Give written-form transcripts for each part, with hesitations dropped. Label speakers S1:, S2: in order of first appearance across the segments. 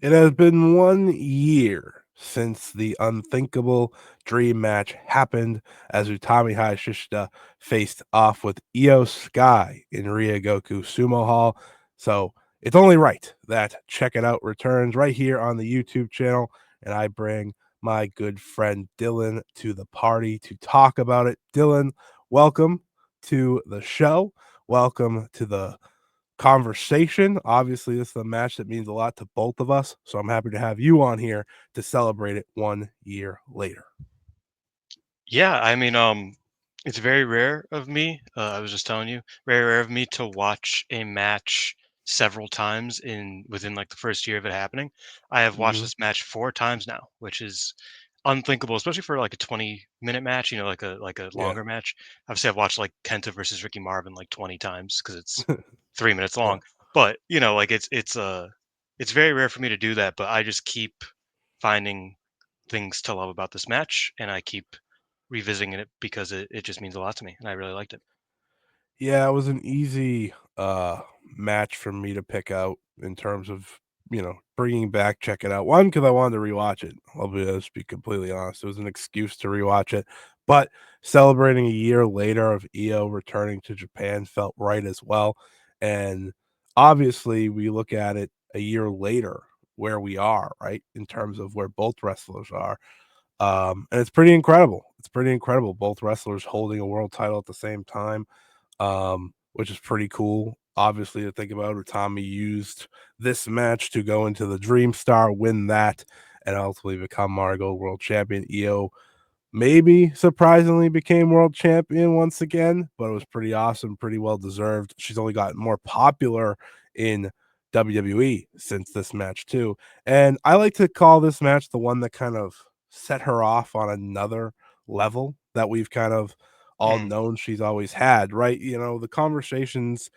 S1: It has been 1 year since the unthinkable dream match happened as Utami Hayashishita faced off with IYO SKY in Ryogoku Sumo Hall. So it's only right that Check It Out returns right here on the YouTube channel, and I bring my good friend Dylan to the party to talk about it. Dylan, welcome to the show. Welcome to the conversation. Obviously, this is a match that means a lot to both of us, so I'm happy to have you on here to celebrate it 1 year later.
S2: Yeah, it's very rare of me. I was just telling you, very rare of me to watch a match several times in within like the first year of it happening. I have watched
S1: Mhm.
S2: this match 4 times now, which is unthinkable, especially for like a 20-minute match. Like a
S1: Yeah.
S2: longer match. Obviously, I've watched like Kenta versus Ricky Marvin like 20 times because it's 3 minutes
S1: Yeah.
S2: long. But like it's very rare for me to do that. But I just keep finding things to love about this match, and I keep revisiting it because it just means a lot to me, and I really liked it.
S1: Yeah, it was an easy, match for me to pick out in terms of, bringing back Check It Out. 1, because I wanted to rewatch it. Let's be completely honest. It was an excuse to rewatch it, but celebrating a year later of EO returning to Japan felt right as well, and obviously, we look at it a year later where we are, right, in terms of where both wrestlers are, and it's pretty incredible. It's pretty incredible, both wrestlers holding a world title at the same time, which is pretty cool. Obviously, to think about, Tommy used this match to go into the Dream Star, win that, and ultimately become Marigold World Champion. EO maybe surprisingly became world champion once again, but it was pretty awesome, pretty well deserved. She's only gotten more popular in WWE since this match too. And I like to call this match the one that kind of set her off on another level that we've kind of all
S2: Mm,
S1: known she's always had, right? The conversations,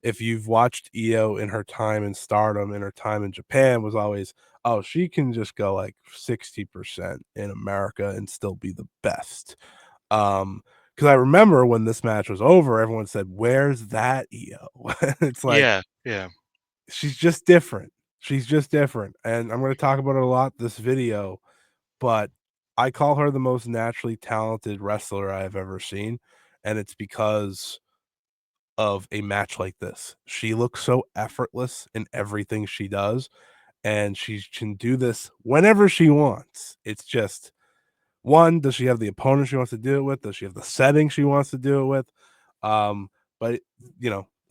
S1: if you've watched EO in her time in Stardom, in her time in Japan, was always, "Oh, she can just go, like, 60% in America and still be the best." Because I remember when this match was over, everyone said, "Where's that EO?" It's like,
S2: yeah, yeah.
S1: she's just different. She's just different, and I'm gonna talk about it a lot this video, but I call her the most naturally talented wrestler I have ever seen, and it's because of a match like this. She looks so effortless in everything she does, and she can do this whenever she wants. It's just, one, does she have the opponent she wants to do it with? Does she have the setting she wants to do it with? But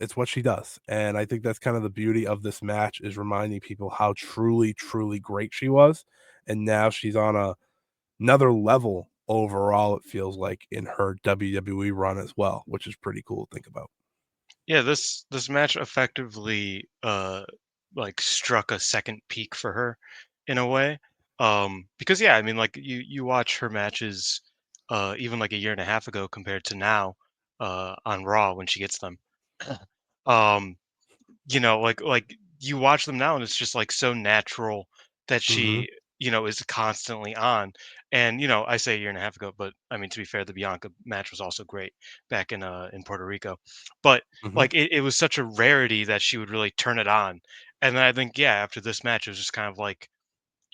S1: it's what she does. And I think that's kind of the beauty of this match, is reminding people how truly, truly great she was. And now she's on another level overall, it feels like, in her WWE run as well, which is pretty cool to think about.
S2: Yeah, this match effectively, like, struck a second peak for her in a way, because, yeah, I mean, like, you watch her matches, even, like, a year and a half ago compared to now, on Raw when she gets them. Um like you watch them now and it's just like so natural that
S1: Mhm,
S2: she is constantly on. And I say a year and a half ago, but I mean, to be fair, the Bianca match was also great back in Puerto Rico. But
S1: mhm.
S2: like it was such a rarity that she would really turn it on. And then I think, yeah, after this match, it was just kind of like,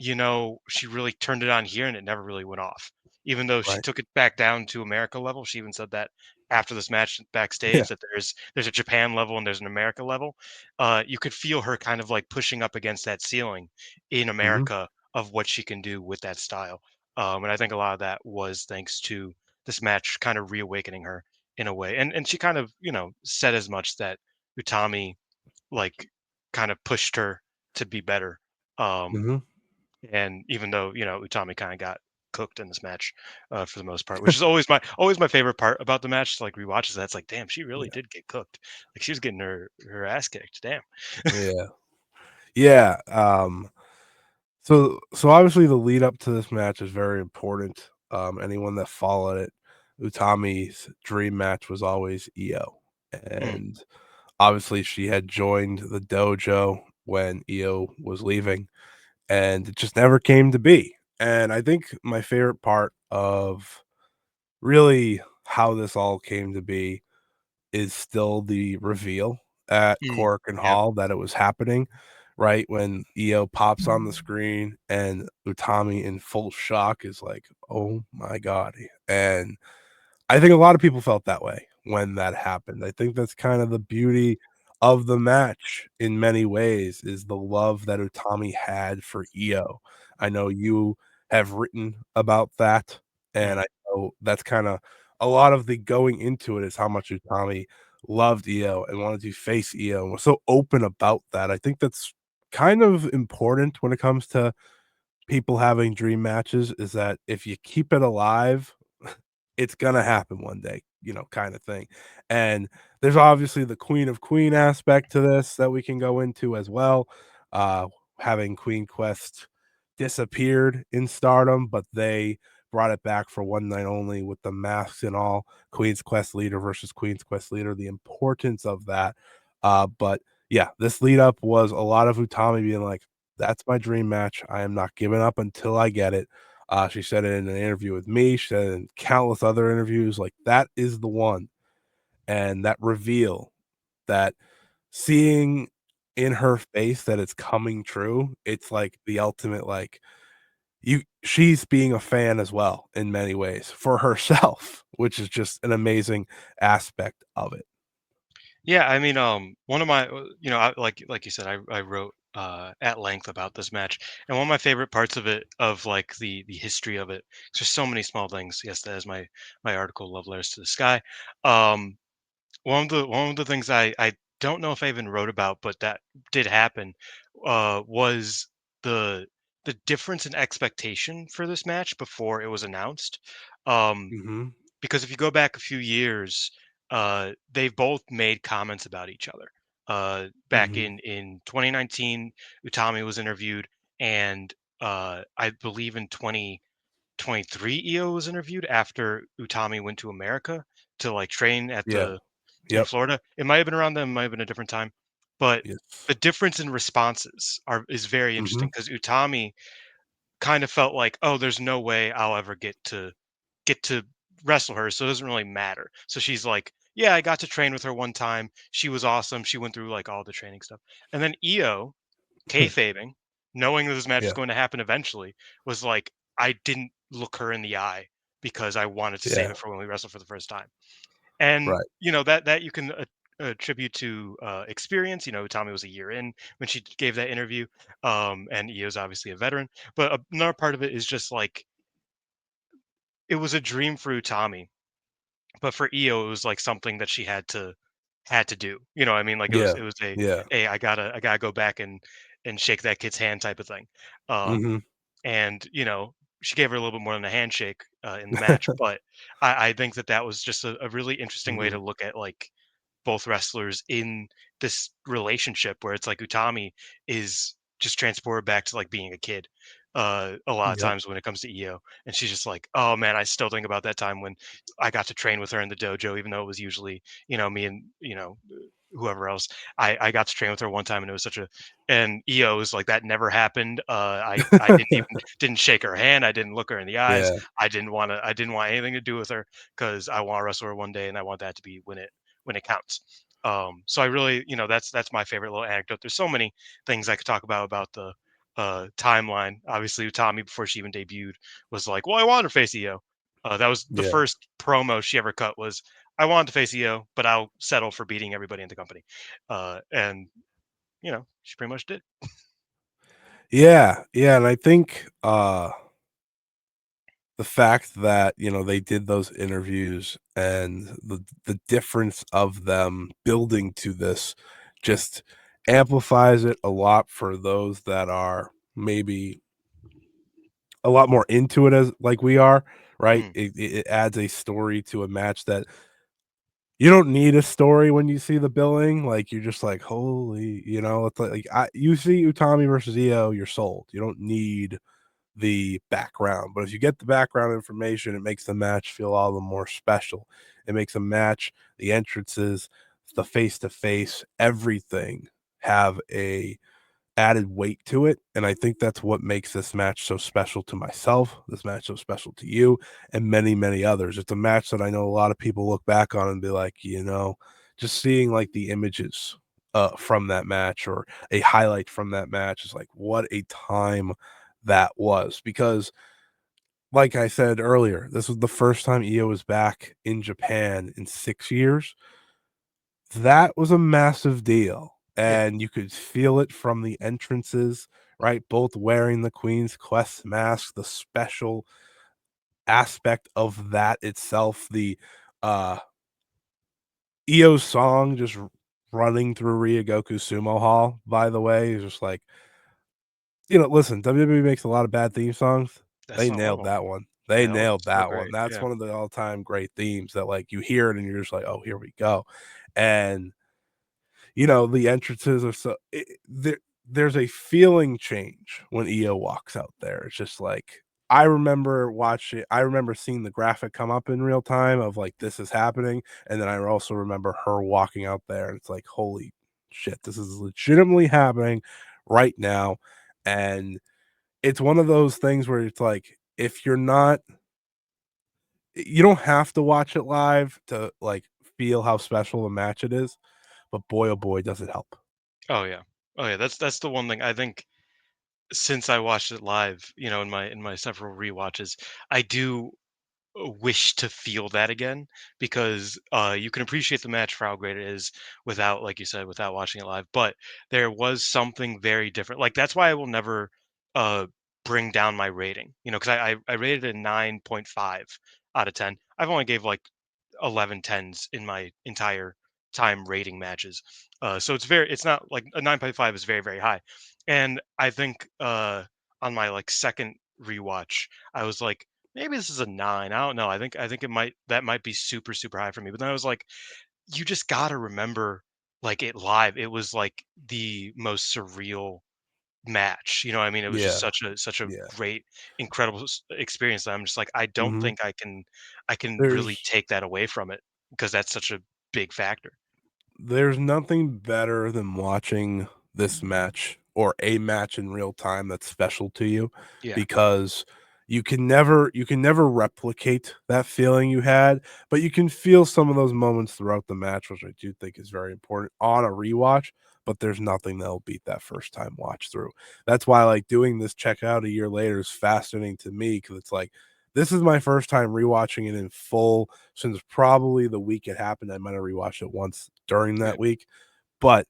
S2: she really turned it on here and it never really went off. Even though she
S1: Right.
S2: took it back down to America level, she even said that after this match
S1: Yeah.
S2: backstage that there's a Japan level and there's an America level. You could feel her kind of like pushing up against that ceiling in
S1: Mhm,
S2: America of what she can do with that style. And I think a lot of that was thanks to this match kind of reawakening her in a way. And she kind of, said as much that Utami like kind of pushed her to be better. Um,
S1: mhm.
S2: and even though, Utami kinda got cooked in this match, for the most part, which is always my favorite part about the match, like, rewatches that, it's like, "Damn, she really
S1: Yeah.
S2: did get cooked." Like, she was getting her ass kicked, damn.
S1: Yeah. Yeah, so obviously the lead up to this match is very important. Anyone that followed it, Utami's dream match was always Io,
S2: Mm,
S1: and obviously she had joined the dojo when Io was leaving, and it just never came to be. And I think my favorite part of really how this all came to be is still the reveal at
S2: mm,
S1: Cork and
S2: yeah,
S1: Hall that it was happening, right? When EO pops on the screen and Utami in full shock is like, "Oh my god." And I think a lot of people felt that way when that happened. I think that's kind of the beauty of the match in many ways is the love that Utami had for EO. I know you have written about that, and
S2: Mhm.
S1: I know that's kinda a lot of the going into it is how much Utami loved EO and wanted to face EO and was so open about that. I think that's kind of important when it comes to people having dream matches is that if you keep it alive, it's gonna happen one day, kind of thing. And there's obviously the Queen of Queen aspect to this that we can go into as well. Uh, Having Queen Quest disappeared in Stardom, but they brought it back for one night only with the masks and all. Queen's Quest leader versus Queen's Quest leader, the importance of that. But yeah, this lead up was a lot of Utami being like, "That's my dream match. I am not giving up until I get it." She said it in an interview with me. She said it in countless other interviews. Like that is the one, and that reveal, that seeing in her face that it's coming true. It's like the ultimate like she's being a fan as well in many ways for herself, which is just an amazing aspect of it.
S2: Yeah, I mean, one of my, like you said, I wrote at length about this match, and one of my favorite parts of it, of like the history of it, 'cause there's so many small things. Yes, that is my article, "Love Letters to the Sky." Um, one of the things I don't know if I even wrote about, but that did happen, was the the difference in expectation for this match before it was announced. Um,
S1: Mhm.
S2: because if you go back a few years, they've both made comments about each other. Back
S1: Mhm.
S2: in 2019, Utami was interviewed, and I believe in 2023, EO was interviewed after Utami went to America to like train at
S1: Yeah.
S2: the in
S1: Yep.
S2: Florida. It might have been around then, it might have been a different time, but
S1: Yes.
S2: the difference in responses is very
S1: Mhm.
S2: interesting because Utami kind of felt like, oh, there's no way I'll ever get to wrestle her, so it doesn't really matter. So she's like, yeah, I got to train with her one time. She was awesome. She went through like all the training stuff. And then EO, kayfabing, knowing that this match was
S1: Yeah.
S2: going to happen eventually, was like, I didn't look her in the eye because I wanted to save
S1: Yeah.
S2: it for when we wrestle for the first time. And
S1: Right.
S2: that you can attribute to experience. Tommy was a year in when she gave that interview, and EO's obviously a veteran. But another part of it is just like it was a dream for Utami, but for EO, it was like something that she had to do. You know what I mean? Like it was
S1: Yeah.
S2: it was a,
S1: Yeah.
S2: hey, I gotta go back and shake that kid's hand type of thing. Um,
S1: Mhm.
S2: and she gave her a little bit more than a handshake in the match, but I think that was just a really interesting way to
S1: Mhm.
S2: look at like both wrestlers in this relationship where it's like Utami is just transported back to like being a kid a lot of
S1: Yep.
S2: times when it comes to EO, and she's just like, oh man, I still think about that time when I got to train with her in the dojo, even though it was usually me and whoever else. I got to train with her one time, and it was such a, and EO is like, that never happened. I didn't shake her hand, I didn't look her in the eyes,
S1: Yeah.
S2: I didn't want anything to do with her because I want to wrestle her one day, and I want that to be when it counts. So I really, that's my favorite little anecdote. There's so many things I could talk about the timeline. Obviously, Tommy, before she even debuted, was like, "Well, I wanted to face EO." That was the
S1: Yeah.
S2: first promo she ever cut. Was, "I wanted to face EO, but I'll settle for beating everybody in the company." And she pretty much did.
S1: Yeah, yeah, and I think, the fact that, they did those interviews and the difference of them building to this just amplifies it a lot for those that are maybe a lot more into it as like we are, right?
S2: Mhm.
S1: It adds a story to a match that you don't need a story when you see the billing, like, you're just like, "Holy," it's like you see Utami versus Io, you're sold. You don't need the background. But if you get the background information, it makes the match feel all the more special. It makes a match, the entrances, the face to face, everything have a added weight to it. And I think that's what makes this match so special to myself, this match so special to you, and many, many others. It's a match that I know a lot of people look back on and be like, just seeing like the images from that match or a highlight from that match is like what a time that was because like I said earlier, this was the first time Io was back in Japan in 6 years. That was a massive deal,
S2: Yeah.
S1: and you could feel it from the entrances, right? Both wearing the Queen's Quest mask, the special aspect of that itself, the, uh, Io song just running through Ryogoku Sumo Hall, by the way, is just like listen, WWE makes a lot of bad theme songs.
S2: That's
S1: They
S2: not one of
S1: nailed
S2: them.
S1: that one. They
S2: That one's
S1: nailed
S2: so
S1: that one.
S2: great.
S1: That's
S2: Yeah.
S1: one of the all-time great themes that, like, you hear it and you're just like, "Oh, here we go." And the entrances are so there's a feeling change when EO walks out there. It's just like I remember seeing the graphic come up in real time of like this is happening, and then I also remember her walking out there and it's like, holy shit, this is legitimately happening right now. And it's one of those things where it's like if you're not you don't have to watch it live to like feel how special a match it is, but boy oh boy does it help.
S2: Oh yeah. Oh yeah. That's the one thing I think since I watched it live, in my several rewatches, I do wish to feel that again because you can appreciate the match for how great it is without, like you said, without watching it live. But there was something very different. Like that's why I will never uh, bring down my rating. Because I rated it a 9.5 out of 10. I've only gave like 11 tens in my entire time rating matches. So it's not like a 9.5 is very very high, and I think on my like second rewatch I was like maybe this is a 9. I don't know. I think that might be super super high for me. But then I was like, you just gotta remember like it live. It was like the most surreal match. You know what I mean? It was just
S1: Yeah,
S2: such a
S1: yeah.
S2: great, incredible experience that I'm just like, I don't
S1: Mhm.
S2: think I can really
S1: There's
S2: take that away from it because that's such a big factor.
S1: there's nothing better than watching this match or a match in real time that's special to you
S2: Yeah.
S1: because you can never replicate that feeling you had, but you can feel some of those moments throughout the match, which I do think is very important on a rewatch, but there's nothing that'll beat that first time watch through. That's why like doing this check out a year later is fascinating to me because it's like this is my first time rewatching it in full since probably the week it happened. I might have rewatched it once during
S2: Yeah.
S1: that week, but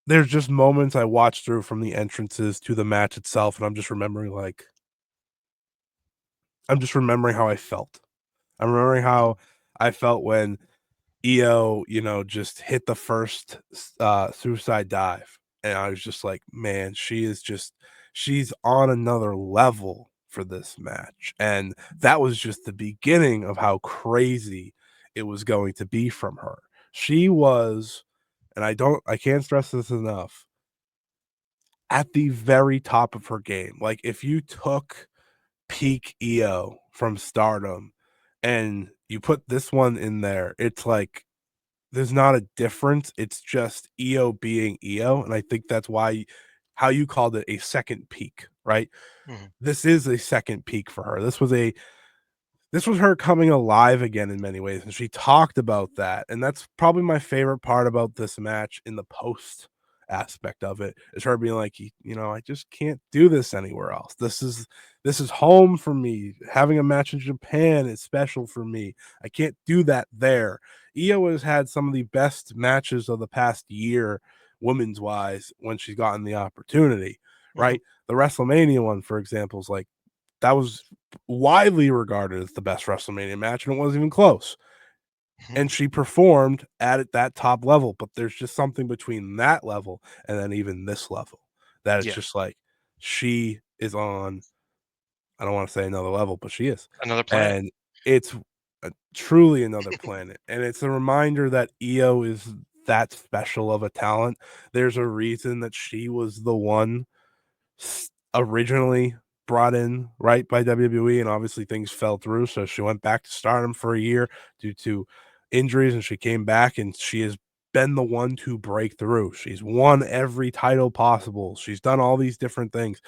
S1: there's just moments I watched through from the entrances to the match itself, and I'm just remembering how I felt. I'm remembering
S2: Mhm.
S1: how I felt when EO, just hit the first suicide dive, and I was just like, "Man, she's on another level for this match." And that was just the beginning of how crazy it was going to be from her. She was, and I can't stress this enough, at the very top of her game. Like, if you took peak EO from Stardom and you put this one in there, it's like there's not a difference. It's just EO being EO, and I think that's why how you called it a second peak, right?
S2: Mhm.
S1: This is a second peak for her. This was her coming alive again in many ways, and she talked about that, and that's probably my favorite part about this match in the post aspect of it, is her being like, I just can't do this anywhere else. This is home for me. Having a match in Japan is special for me. I can't do that there." Io has had some of the best matches of the past year, women's wise, when she's gotten the opportunity,
S2: Mhm.
S1: right? The WrestleMania one, for example, is like that was widely regarded as the best WrestleMania match, and it wasn't even close. And she performed at that top level, but there's just something between that level and then even this level that it's
S2: Yeah.
S1: just like she is on. I don't want to say another level, but she is,
S2: Another planet.
S1: and it's truly another planet. And it's a reminder that EO is that special of a talent. There's a reason that she was the one originally brought in right by WWE, and obviously things fell through. So she went back to Stardom for a year due to injuries, and she came back, and she has been the one to break through. She's won every title possible. She's done all these different things.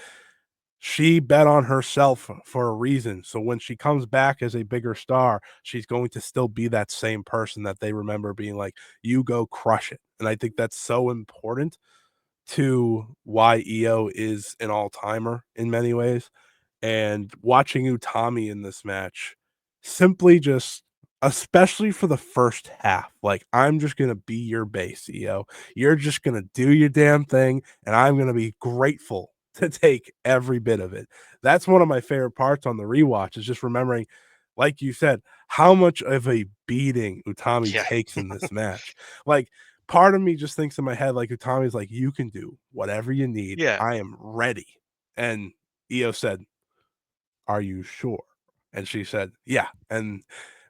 S1: she bet on herself for a reason. So when she comes back as a bigger star, she's going to still be that same person that they remember being like, you go crush it. And I think that's so important to why EO is an all timer in many ways. And watching Utami in this match simply just, especially for the first half, like, I'm just gonna be your base, EO. You're just gonna do your damn thing, and I'm gonna be grateful to take every bit of it. That's one of my favorite parts on the rewatch is just remembering, like you said, how much of a beating Utami
S2: Yeah,
S1: takes in this match. Like, part of me just thinks in my head, like, Utami's like, "You can do whatever you need.
S2: yeah.
S1: I am ready." And EO said, "Are you sure?" And she said, "Yeah." And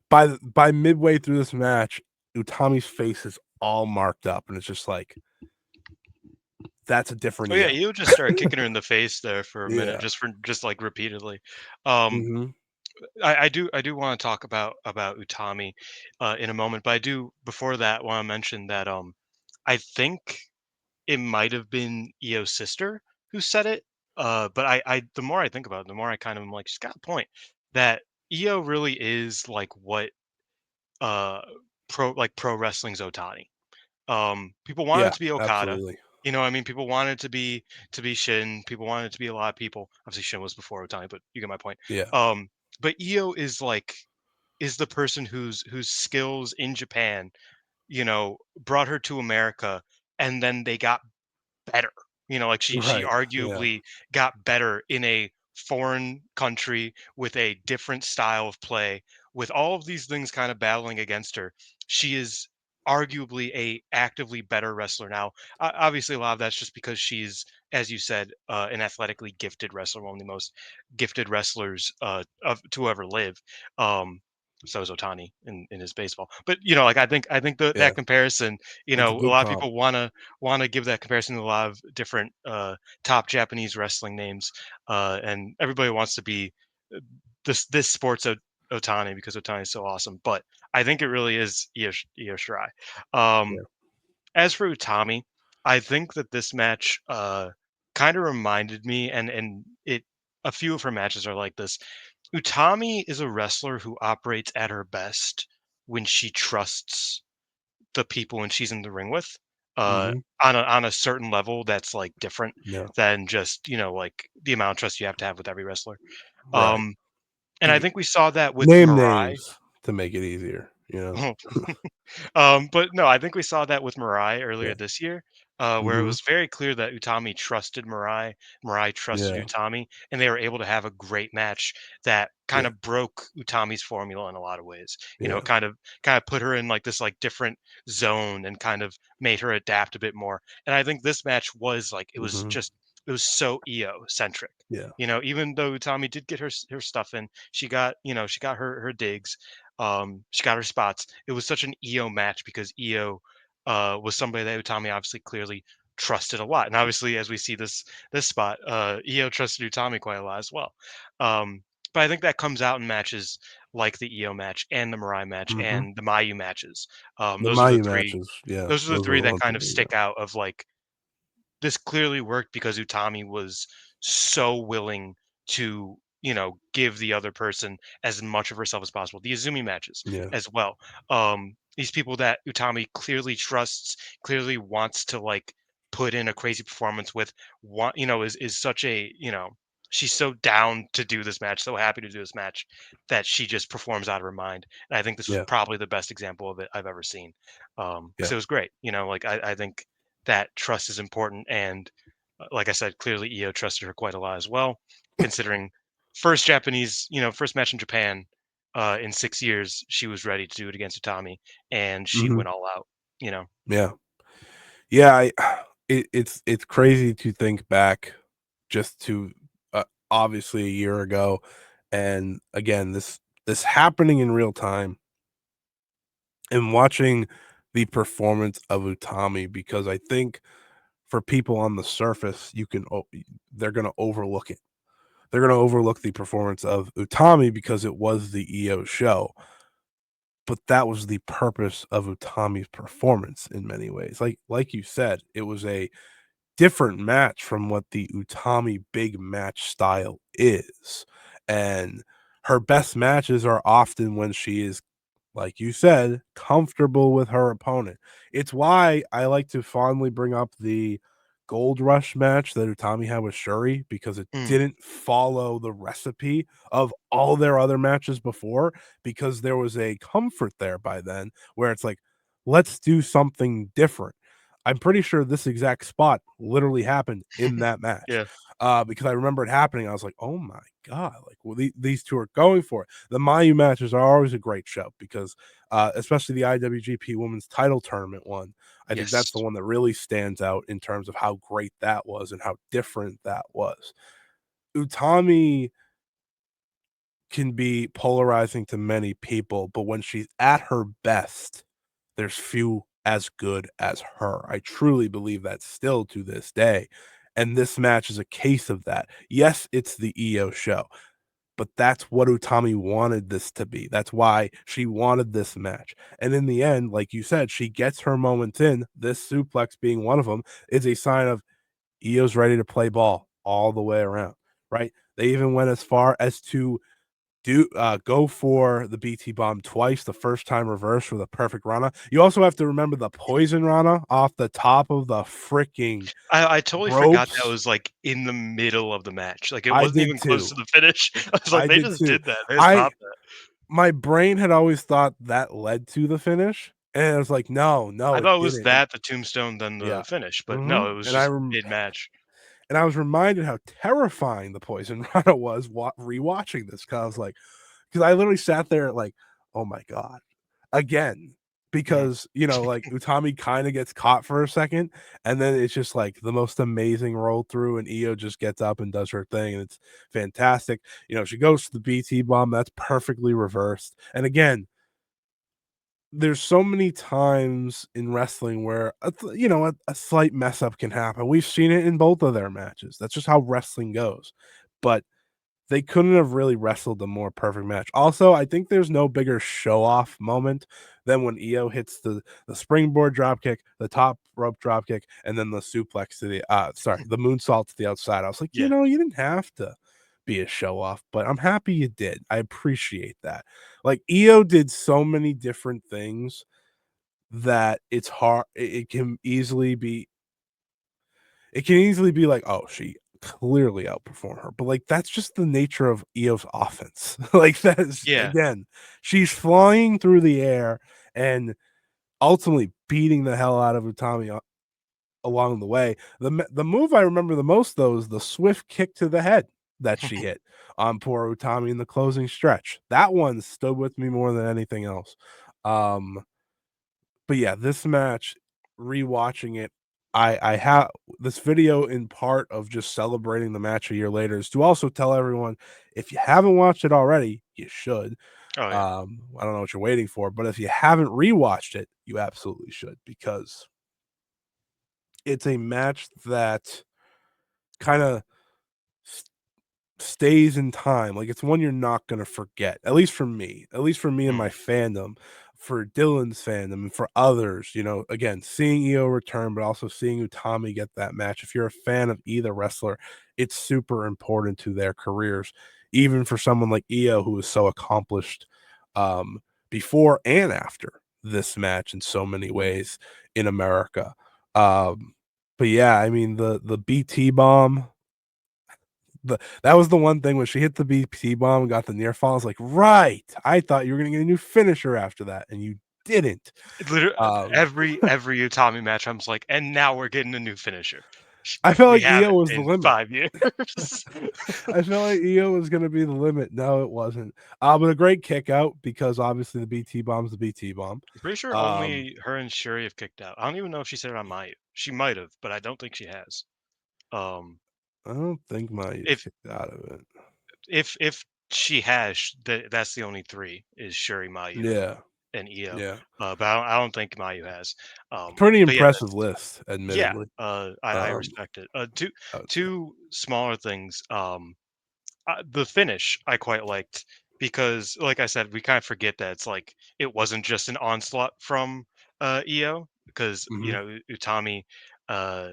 S1: by midway through this match, Utami's face is all marked up, and it's just like, that's a different
S2: Oh yeah,
S1: EO.
S2: you just started kicking her in the face there for a minute,
S1: Yeah.
S2: just like repeatedly. Um,
S1: Mhm.
S2: I do want to talk about Utami in a moment, but I do before that want to mention that I think it might have been Io's sister who said it. But I the more I think about it, the more I kind of am like, she's got a point. That Io really is like what uh pro wrestling's Otani. People wanted it
S1: Yeah,
S2: to be Okada.
S1: absolutely.
S2: You know, what I mean, people wanted it to be Shin. People wanted it to be a lot of people. Obviously, Shin was before Otani, but you get my point.
S1: Yeah.
S2: Um, but Io is the person whose skills in Japan, brought her to America, and then they got better. Like she
S1: Right. Yeah.
S2: arguably got better in a foreign country with a different style of play, with all of these things kind of battling against her. She is arguably a actively better wrestler now. Obviously, a lot of that's just because she's, as you said, an athletically gifted wrestler, one of the most gifted wrestlers to ever live. Um, so is Otani in his baseball, but like I think
S1: Yeah.
S2: that comparison,
S1: It's a
S2: a
S1: good
S2: lot of
S1: comp.
S2: people want to give that comparison to a lot of different top Japanese wrestling names, and everybody wants to be this sports Otani because Otani is so awesome. But I think it really is Io Shirai.
S1: Yeah.
S2: As for Utami, I think that this match kind of reminded me, and it a few of her matches are like this. Utami is a wrestler who operates at her best when she trusts the people when she's in the ring with, uh,
S1: Mhm.
S2: on a certain level that's, like, different
S1: Yeah.
S2: than just, like, the amount of trust you have to have with every wrestler.
S1: Right.
S2: Um, and I
S1: Y
S2: think we saw that with
S1: Name
S2: Mirai.
S1: names to make it easier, you know?
S2: But no, I think we saw that with Mirai earlier
S1: Yeah.
S2: this year, where it
S1: Mhm.
S2: was very clear that Utami trusted Mirai, Mirai trusted
S1: Yeah.
S2: Utami, and they were able to have a great match that kind
S1: Yeah.
S2: of broke Utami's formula in a lot of ways.
S1: Yeah.
S2: Kind of put her in like this like different zone and kind of made her adapt a bit more. And I think this match was like
S1: Mhm.
S2: it was so EO centric.
S1: Yeah.
S2: Even though Utami did get her stuff in, she got her digs, she got her spots. It was such an EO match because EO was somebody that Utami obviously clearly trusted a lot. And obviously, as we see this spot, EO trusted Utami quite a lot as well. But I think that comes out in matches like the EO match and the Mirai match
S1: Mhm.
S2: and the Mayu matches.
S1: The
S2: Those are the
S1: Mayu
S2: three.
S1: matches, yeah,
S2: Those are the
S1: those are
S2: three
S1: the
S2: that
S1: ones
S2: kind
S1: that
S2: of
S1: yeah.
S2: stick out of like this clearly worked because Utami was so willing to, give the other person as much of herself as possible. The Izumi matches
S1: Yeah.
S2: as well. These people that Utami clearly trusts, clearly wants to like put in a crazy performance with, is such a, she's so down to do this match, so happy to do this match that she just performs out of her mind. And I think this was
S1: Yeah.
S2: probably the best example of it I've ever seen. Because
S1: Yeah.
S2: it was great. Like I think that trust is important. And like I said, clearly EO trusted her quite a lot as well, considering first match in Japan in 6 years, she was ready to do it against Utami, and she
S1: Mhm.
S2: went all out. You know,
S1: Yeah. Yeah, it's crazy to think back just to, obviously a year ago, and again, this happening in real time and watching the performance of Utami because I think for people on the surface, you can o they're gonna overlook it. They're gonna overlook the performance of Utami because it was the EO show, but that was the purpose of Utami's performance in many ways. Like you said, it was a different match from what the Utami big match style is. And her best matches are often when she is, like you said, comfortable with her opponent. It's why I like to fondly bring up the Gold Rush match that Utami had with Shuri, because it
S2: Mm,
S1: didn't follow the recipe of all their other matches before, because there was a comfort there by then where it's like, let's do something different. I'm pretty sure this exact spot literally happened in that match.
S2: yeah.
S1: Because I remember it happening. I was like, oh my God, like, well, these two are going for it. The Mayu matches are always a great show because, especially the IWGP Women's Title Tournament one. I think that's the
S2: Yes.
S1: one that really stands out in terms of how great that was and how different that was. Utami can be polarizing to many people, but when she's at her best, there's few as good as her. I truly believe that still to this day. And this match is a case of that. Yes, it's the EO show, but that's what Utami wanted this to be. That's why she wanted this match. And in the end, like you said, she gets her moments in. This suplex being one of them is a sign of EO's ready to play ball all the way around, right? They even went as far as to go for the BT bomb twice, the first time reverse with a perfect Rana. You also have to remember the poison Rana off the top of the freaking
S2: I totally forgot that
S1: ropes.
S2: was, like, in the middle of the match, like, it
S1: I
S2: wasn't
S1: did
S2: even close
S1: too.
S2: to the finish. I was like,
S1: I
S2: "They
S1: did
S2: just
S1: too.
S2: did that, they just
S1: I
S2: popped that."
S1: My brain had always thought that led to the finish, and I was like, no,
S2: I
S1: no, it
S2: thought it was
S1: didn't.
S2: that, the tombstone, then
S1: Yeah.
S2: the finish, but
S1: Hmm.
S2: no, it was just mid-match.
S1: And I was reminded how terrifying the poison Rana was rewatching this, because I was like, because I literally sat there like, oh my God, again.
S2: Mhm.
S1: Because, like, Utami kind of gets caught for a second, and then it's just like the most amazing roll through, and Io just gets up and does her thing, and it's fantastic. She goes to the BT bomb, that's perfectly reversed. And again, there's so many times in wrestling where a slight mess up can happen. We've seen it in both of their matches. That's just how wrestling goes. But they couldn't have really wrestled a more perfect match. Also, I think there's no bigger show off moment than when Io hits the springboard dropkick, the top rope dropkick, and then the suplex to the moonsault to the outside. I was like,
S2: Yeah.
S1: you didn't have to be a show off, but I'm happy you did. I appreciate that. Like, Io did so many different things that it's hard. It can easily be like, oh, she clearly outperformed her. But like, that's just the nature of Io's offense. Like, that is,
S2: Yeah.
S1: again, she's flying through the air and ultimately beating the hell out of Utami along the way. The move I remember the most though is the swift kick to the head that she hit on poor Utami in the closing stretch. That one stood with me more than anything else. Um, but yeah, this match, rewatching it, I have this video in part of just celebrating the match a year later is to also tell everyone, if you haven't watched it already, you should.
S2: Oh, yeah.
S1: I don't know what you're waiting for, but if you haven't rewatched it, you absolutely should, because it's a match that kind of stays in time. Like, it's one you're not gonna forget. At least for me and
S2: Mm.
S1: my fandom, for Dylan's fandom, and for others. Again, seeing Io return, but also seeing Utami get that match. If you're a fan of either wrestler, it's super important to their careers. Even for someone like Io, who is so accomplished, before and after this match in so many ways in America. Um, but yeah, I mean, the BT bomb, that was the one thing when she hit the BP bomb and got the near fall. I was like, right. I thought you were gonna get a new finisher after that, and you didn't.
S2: Literally,
S1: Um,
S2: every Utami match, I'm just like, "And now we're getting a new finisher."
S1: I felt
S2: We
S1: like EO
S2: haven't
S1: was the
S2: in
S1: limit.
S2: 5 years.
S1: I felt like EO was gonna be the limit. No, it wasn't. But a great kick out, because obviously the BT bomb's the BT bomb.
S2: I'm pretty sure
S1: Um,
S2: only her and Shuri have kicked out. I don't even know if she said it on my she might have, but I don't think she has. Um,
S1: I don't think Mayu's
S2: if
S1: kicked out of it.
S2: if she has, that's the only 3 is Shuri, Mayu,
S1: Yeah,
S2: and Io.
S1: yeah.
S2: But I don't think Mayu has.
S1: Pretty
S2: But yeah,
S1: impressive list,
S2: yeah,
S1: admittedly.
S2: I
S1: Um,
S2: respect it. Two
S1: I would say.
S2: two smaller things. The finish I quite liked because, like I said, we kind of forget that it's like it wasn't just an onslaught from EO because
S1: Mhm.
S2: Utami uh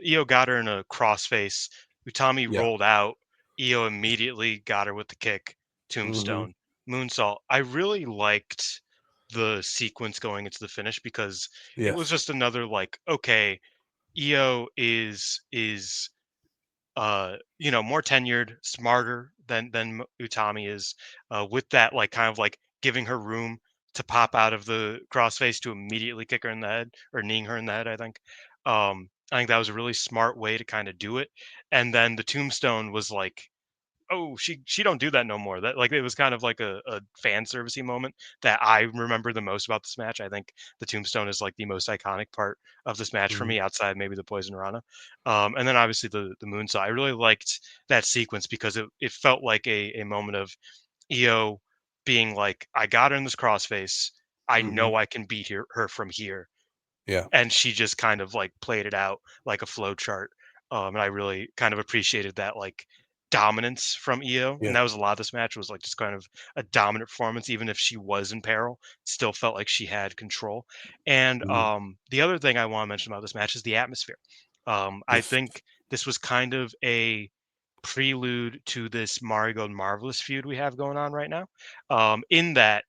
S2: Io got her in a crossface. Utami
S1: Yeah.
S2: rolled out. Io immediately got her with the kick,
S1: Mhm.
S2: tombstone, moonsault. I really liked the sequence going into the finish because it was
S1: Yes.
S2: just another like, okay, Io is more tenured, smarter than Utami is, with that like kind of like giving her room to pop out of the crossface to immediately kick her in the head or kneeing her in the head. I think that was a really smart way to kind of do it. And then the tombstone was like, oh, she don't do that no more. That like it was kind of like a fan servicey moment that I remember the most about this match. I think the tombstone is like the most iconic part of this match for
S1: Mhm.
S2: me, outside maybe the poison rana. And then obviously the moonsault. I really liked that sequence because it felt like a moment of EO being like, I got her in this crossface. I
S1: Mhm.
S2: know I can beat her from here,
S1: Yeah.
S2: and she just kind of like played it out like a flow chart. And I really kind of appreciated that like dominance from Io, and
S1: Yeah.
S2: that was a lot of this match was like just kind of a dominant performance, even if she was in peril, still felt like she had control. And
S1: Mhm.
S2: the other thing I want to mention about this match is the atmosphere. I
S1: Yes.
S2: think this was kind of a prelude to this Marigold Marvelous feud we have going on right now. In that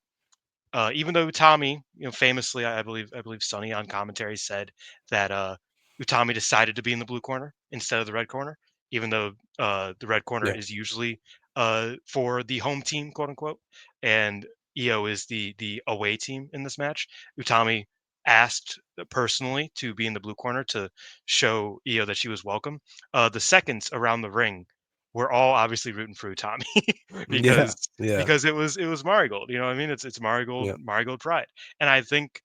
S2: even though Utami, famously, I believe Sonny on commentary said that Utami decided to be in the blue corner instead of the red corner, even though the red corner
S1: Yeah.
S2: is usually for the home team, quote unquote, and Io is the away team in this match. Utami asked personally to be in the blue corner to show Io that she was welcome. The seconds around the ring were all obviously rooting for Utami
S1: Yeah.
S2: because
S1: Yeah.
S2: it was Marigold. You know what I mean? It's
S1: Yeah.
S2: Marigold pride. And I think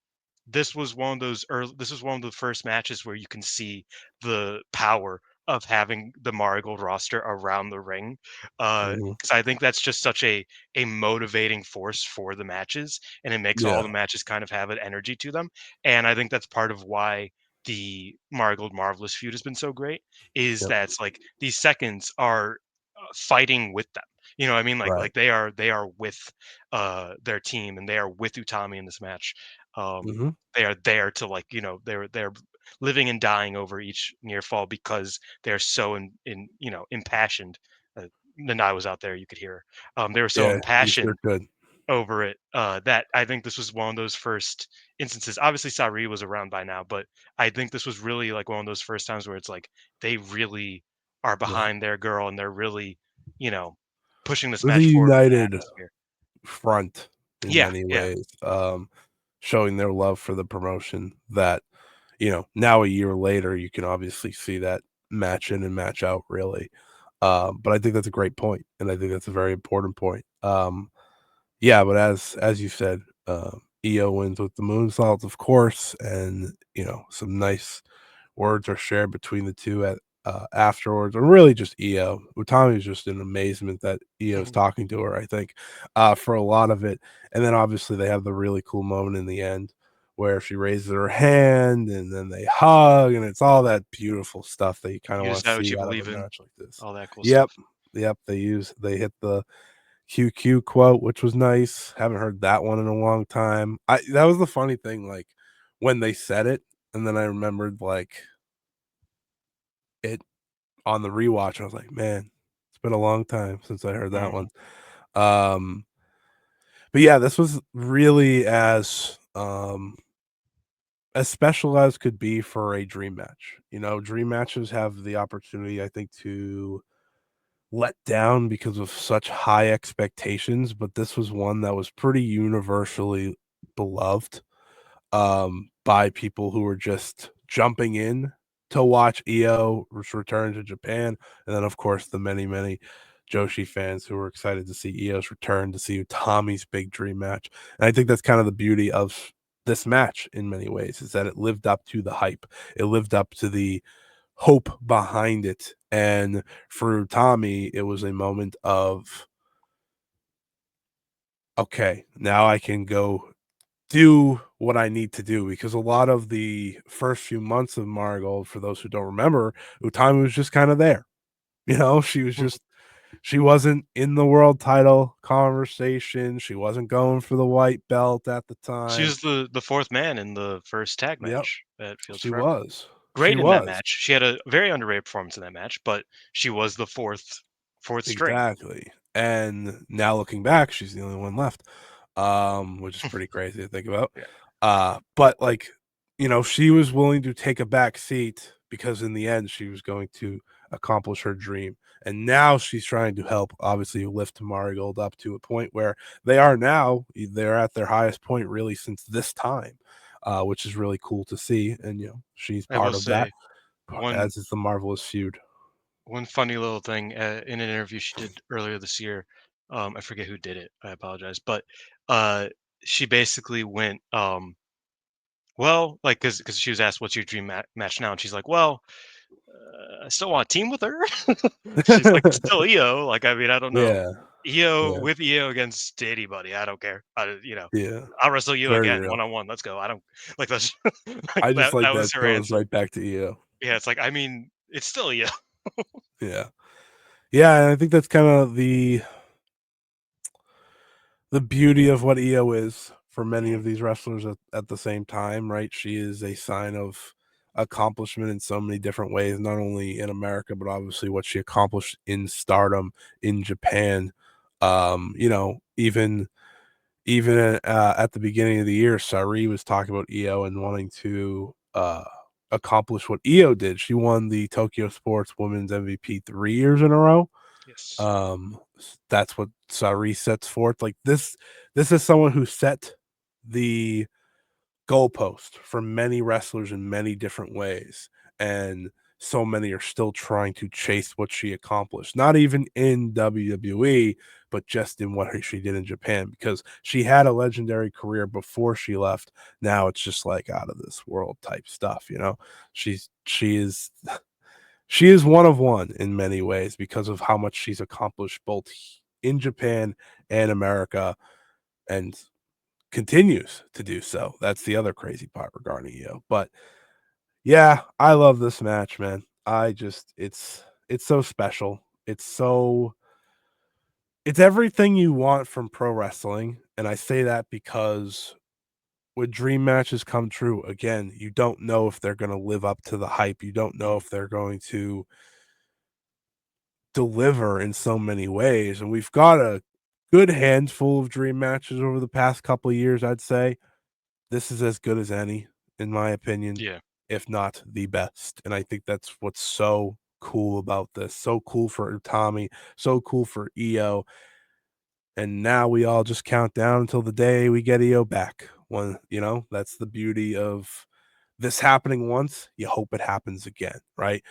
S2: this was one of the first matches where you can see the power of having the Marigold roster around the ring.
S1: Mhm.
S2: Because I think that's just such a motivating force for the matches, and it makes all
S1: Yeah.
S2: the matches kind of have an energy to them. And I think that's part of why the Marigold Marvelous feud has been so great, is
S1: Yep.
S2: that it's like these seconds are fighting with them. You know what I mean? Like
S1: Right.
S2: they are with their team, and they are with Utami in this match.
S1: Mhm.
S2: They are there to like, they're living and dying over each near fall because they're so impassioned. Nanai was out there, you could hear her. They were so
S1: Yeah. You sure
S2: impassioned
S1: could.
S2: over it, that I think this was one of those first instances. Obviously, Sari was around by now, but I think this was really like one of those first times where it's like they really are
S1: Yeah.
S2: behind their girl, and they're really, you know, pushing this
S1: It was a
S2: match forward with the
S1: united
S2: atmosphere.
S1: front in
S2: Yeah,
S1: many
S2: yeah.
S1: ways, showing their love for the promotion that, now a year later, you can obviously see that match in and match out really. But I think that's a great point, and I think that's a very important point. Yeah, but as you said, EO wins with the moonsault, of course, and, some nice words are shared between the 2 at afterwards, or really just EO. Utami's just in amazement that EO's
S2: Mhm.
S1: talking to her, I think, for a lot of it, and then obviously they have the really cool moment in the end where she raises her hand, and then they hug, and it's all that beautiful stuff that you kinda
S2: Use
S1: wanna
S2: that what
S1: see
S2: you
S1: out of a
S2: believe in,
S1: match like this.
S2: all that cool
S1: Yep,
S2: stuff.
S1: yep, they hit the QQ quote, which was nice. Haven't heard that one in a long time. I That was the funny thing, like, when they said it, and then I remembered, like, it on the rewatch, I was like, "Man, it's been a long time since I heard that
S2: Mhm.
S1: one." Um, but yeah, this was really as special as could be for a dream match. Dream matches have the opportunity, I think, to let down because of such high expectations, but this was one that was pretty universally beloved, by people who were just jumping in to watch EO's return to Japan, and then, of course, the many, many Joshi fans who were excited to see EO's return, to see Tommy's big dream match, and I think that's kind of the beauty of this match in many ways, is that it lived up to the hype. It lived up to the hope behind it, and for Tommy, it was a moment of, "Okay, now I can go do what I need to do," because a lot of the first few months of Marigold, for those who don't remember, Utami was just kinda there, she was
S2: Mhm.
S1: just she wasn't in the world title conversation, she wasn't going for the white belt at the
S2: She
S1: time.
S2: was the 4th man in the first tag
S1: Yep,
S2: match at Fields
S1: she
S2: Forever.
S1: was. She
S2: great in that
S1: was.
S2: match. She had a very underrated performance in that match, but she was the fourth string.
S1: Exactly. And now looking back, she's the only one left. Which is pretty crazy to think about.
S2: Yeah.
S1: But like, she was willing to take a back seat because in the end she was going to accomplish her dream. And now she's trying to help obviously lift Marigold up to a point where they are now. They're at their highest point really since this time. Which is really cool to see. And she's
S2: I
S1: part
S2: will
S1: of that,
S2: say one
S1: as is the Marvelous feud.
S2: one funny little thing in an interview she did earlier this year. I forget who did it. I apologize, but uh, she basically went, well, like because she was asked, "What's your dream match now?" And she's like, "Well, I still want to team with her." She's like, "It's still EO." Like, I mean, I don't know.
S1: Yeah,
S2: EO
S1: yeah,
S2: with EO against anybody. I don't care.
S1: yeah.
S2: I'll wrestle you
S1: Very
S2: again
S1: real.
S2: one on one. Let's go. I don't like that's like
S1: I just like
S2: that was
S1: that
S2: her
S1: goes
S2: answer.
S1: right back to EO.
S2: Yeah, it's like I mean, it's still EO.
S1: Yeah. Yeah, and I think that's kind of the beauty of what EO is for many
S2: Mhm.
S1: of these wrestlers at the same time, right? She is a sign of accomplishment in so many different ways, not only in America, but obviously what she accomplished in Stardom in Japan. Even at the beginning of the year, Sari was talking about EO and wanting to accomplish what EO did. She won the Tokyo Sports Women's MVP 3 years in a row.
S2: Yes.
S1: That's what Sari sets forth. Like this is someone who set the goalpost for many wrestlers in many different ways, and so many are still trying to chase what she accomplished. Not even in WWE, but just in what she did in Japan, because she had a legendary career before she left. Now it's just like out of this world type stuff. She is one of one in many ways because of how much she's accomplished both in Japan and America, and continues to do so. That's the other crazy part regarding Io. But yeah, I love this match, man. It's so special. It's everything you want from pro wrestling, and I say that because when dream matches come true, again, you don't know if they're going to live up to the hype. You don't know
S2: Mhm.
S1: if they're going to deliver in so many ways. And we've got a good handful of dream matches over the past couple of years, I'd say. This is as good as any, in my opinion,
S2: Yeah.
S1: if not the best. And I think that's what's so cool about this. So cool for Utami, so cool for EO. And now we all just count down until the day we get EO back. That's the beauty of this happening once. You hope it happens again, right?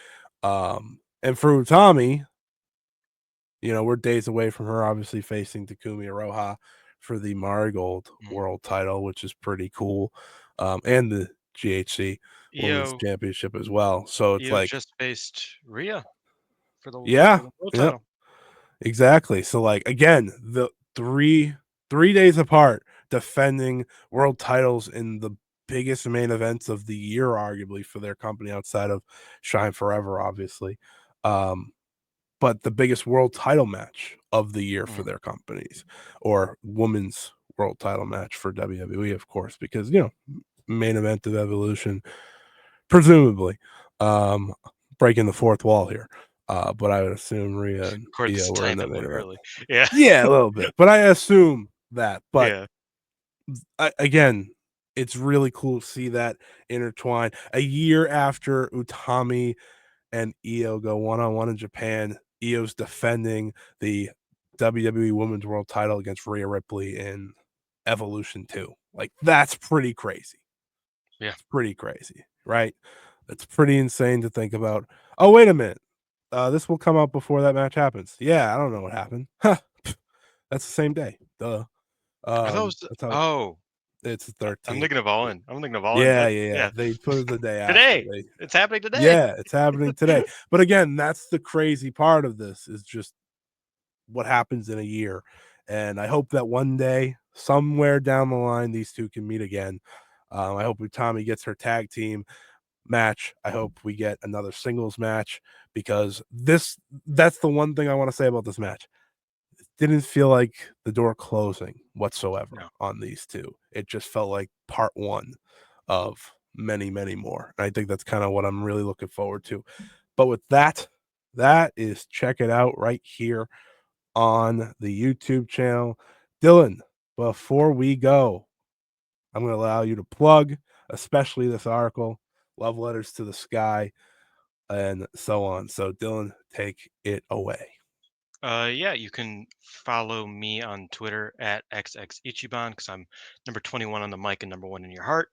S1: And for Utami, we're days away from her obviously facing Takumi Iroha for the Marigold
S2: Mhm.
S1: World Title, which is pretty cool, and the GHC Women's
S2: EO
S1: Championship as well. So it's
S2: EO
S1: like,
S2: just faced Rhea
S1: yeah,
S2: for the world
S1: yep,
S2: title.
S1: exactly. So like again, the three days apart, defending world titles in the biggest main events of the year, arguably for their company outside of Shine Forever, obviously. Um, but the biggest world title match of the year for
S2: Mhm.
S1: their companies, or women's world title match for WWE, of course, because main event of Evolution, presumably, um, breaking the fourth wall here. But I would assume Rhea and
S2: Of course, this
S1: Io
S2: is
S1: were in
S2: tying
S1: that
S2: up
S1: main
S2: way
S1: event.
S2: early. Yeah.
S1: Yeah, a little bit, but I assume that. But
S2: Yeah.
S1: again, it's really cool to see that intertwine a year after Utami and Io go one on one in Japan. Io's defending the WWE Women's World Title against Rhea Ripley in Evolution 2. Like that's pretty crazy.
S2: Yeah.
S1: It's pretty crazy, right? It's pretty insane to think about. Oh, wait a minute. This will come out before that match happens. Yeah, I don't know what happened. Huh. That's the same day. Duh.
S2: Are those
S1: That's how
S2: oh,
S1: it's the
S2: I'm
S1: 13th.
S2: thinking of All In. I'm thinking of All In.
S1: Yeah,
S2: That
S1: yeah, yeah.
S2: yeah.
S1: They put it the day after.
S2: Today. It's happening today.
S1: Yeah, it's happening today. But again, that's the crazy part of this is just what happens in a year. And I hope that one day, somewhere down the line, these two can meet again. I hope Utami gets her tag team match. I hope we get another singles match because that's the one thing I want to say about this match. It didn't feel like the door closing whatsoever
S2: No.
S1: on these two. It just felt like part one of many more. And I think that's kind of what I'm really looking forward to. But with that, that is check it out right here on the YouTube channel. Dylan, before we go, I'm going to allow you to plug, especially this article, Love Letters to the Sky, and so on. So, Dylan, take it away.
S2: Yeah, you can follow me on Twitter at xxichiban because I'm number 21 on the mic and number one in your heart.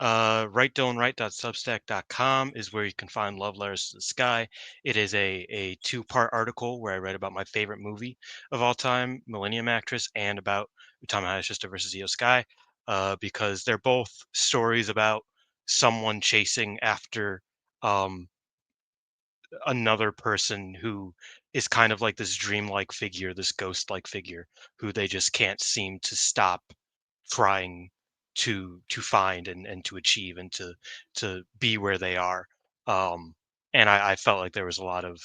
S2: WriteDylanWrite.substack.com is where you can find Love Letters to the Sky. It is a two-part article where I write about my favorite movie of all time, Millennium Actress, and about Utami Hayashishita versus IYO SKY, because they're both stories about someone chasing after um, another person who is kind of like this dreamlike figure, this ghost-like figure who they just can't seem to stop trying to find and to achieve and to be where they are. Um, and I felt like there was a lot of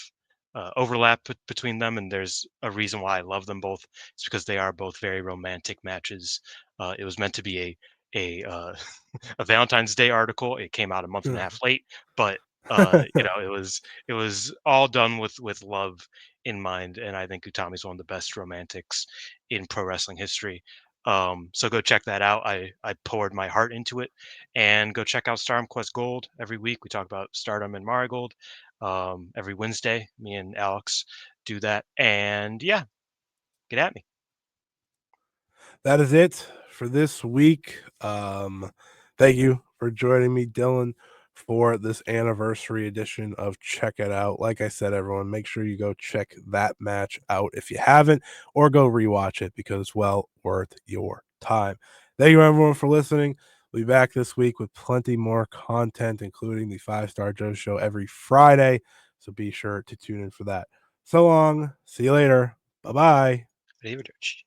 S2: overlap between them, and there's a reason why I love them both. It's because they are both very romantic matches. It was meant to be a a Valentine's Day article. It came out a month and a half late, but it was all done with love in mind, and I think Utami's one of the best romantics in pro wrestling history. So go check that out. I poured my heart into it, and go check out Stardom Quest Gold every week. We talk about Stardom and Marigold. Every Wednesday, me and Alex do that, and yeah, get at me.
S1: That is it for this week. Thank you for joining me, Dylan, for this anniversary edition of Check It Out. Like I said, everyone, make sure you go check that match out if you haven't, or go rewatch it because it's well worth your time. Thank you, everyone, for listening. We'll be back this week with plenty more content, including the 5-Star Joe Show every Friday. So be sure to tune in for that. So long. See you later. Bye bye.
S2: Arrivederci.